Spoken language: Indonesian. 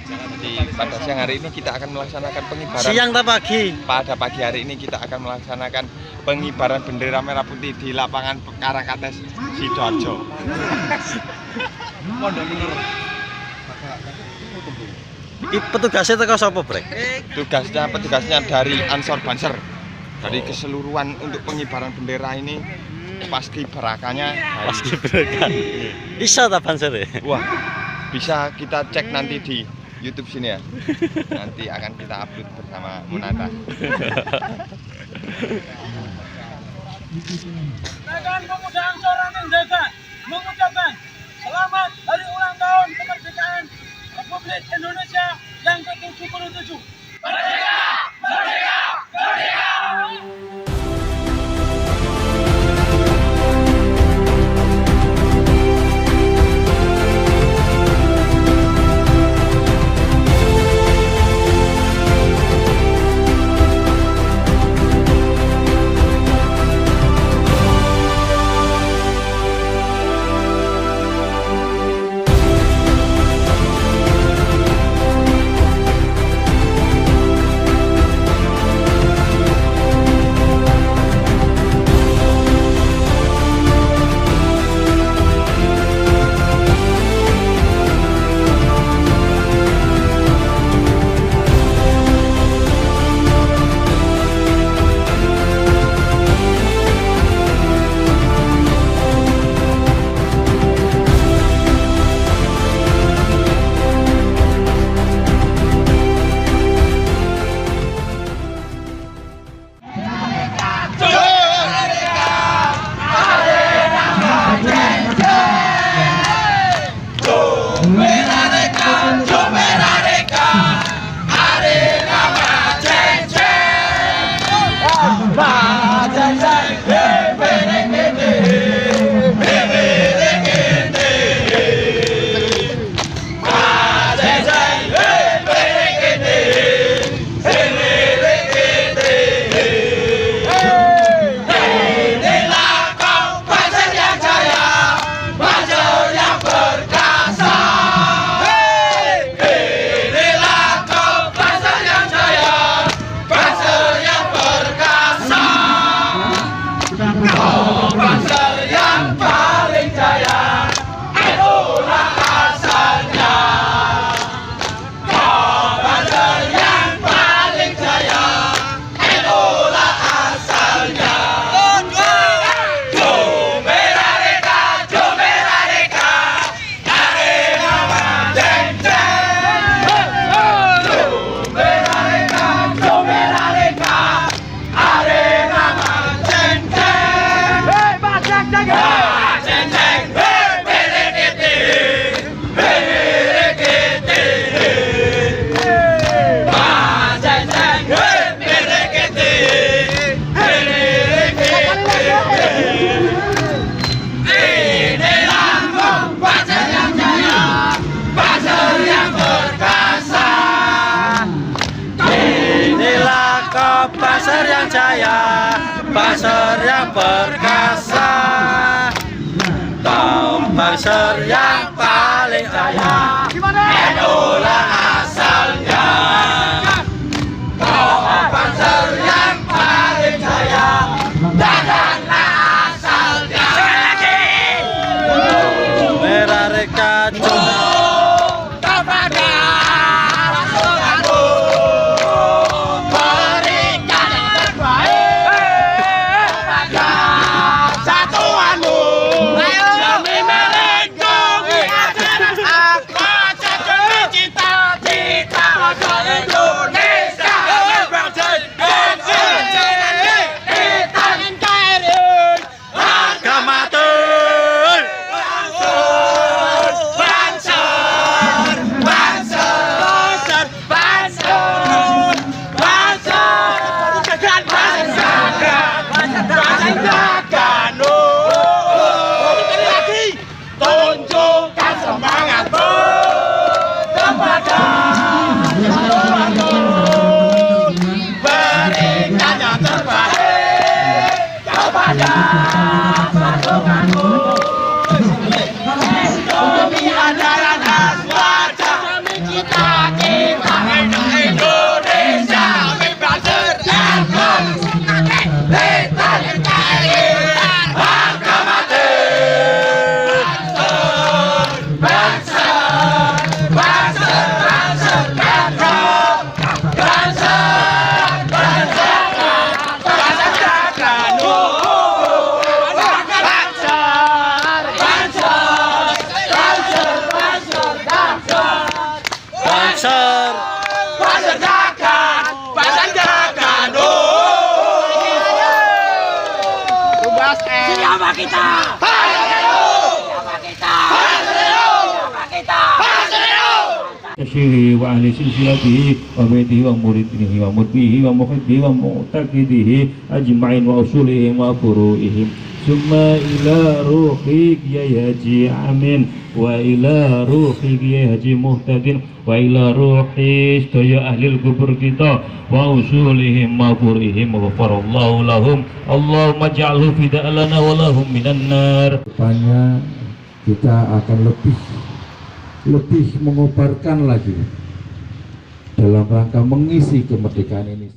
Jadi pada siang hari ini kita akan melaksanakan pengibaran. Siang atau pagi? Pada pagi hari ini kita akan melaksanakan pengibaran bendera merah putih di lapangan Karangkates Sidoarjo. Petugasnya teko sapa, Brek? Petugasnya dari Ansor Banser. Dari keseluruhan untuk pengibaran bendera ini paski berakanya Paski beraka. Bisa ta Banser? Wah, bisa kita cek nanti di YouTube sini ya. Nanti akan kita upload bersama Munata. Rekan Pemuda Ansor Angin Desa mengucapkan selamat hari ulang tahun kemerdekaan Republik Indonesia yang ke-77. Merdeka! Merdeka! Merdeka! Banser yang jaya, Banser yang perkasa, kaum Banser yang paling jaya. Itulah asalnya. Kaum Banser yang paling jaya, danlah asalnya. Merah reka demi ajaran aswaja, demi cita Banser Siapa kita? Siapa kita? Siapa kita? Syekhihi wa ahli silsilatihi wa baitihi wa muridinihi wa murbihi wa muhibbihi wa mu'taqidihi ajma'in wa usulihim wa furu'ihim summa ila ruhi Kiai Haji Amin wa ila ruhi Kiai Haji Muhtadin wa ila ruhi sedaya ahli kubur kita wa usulihim wa furu'ihim wa ghafarallahu lahum Allahumma ja'alhu fida'lana wa lahum minan nar. Rupanya kita akan lebih mengobarkan lagi dalam rangka mengisi kemerdekaan ini.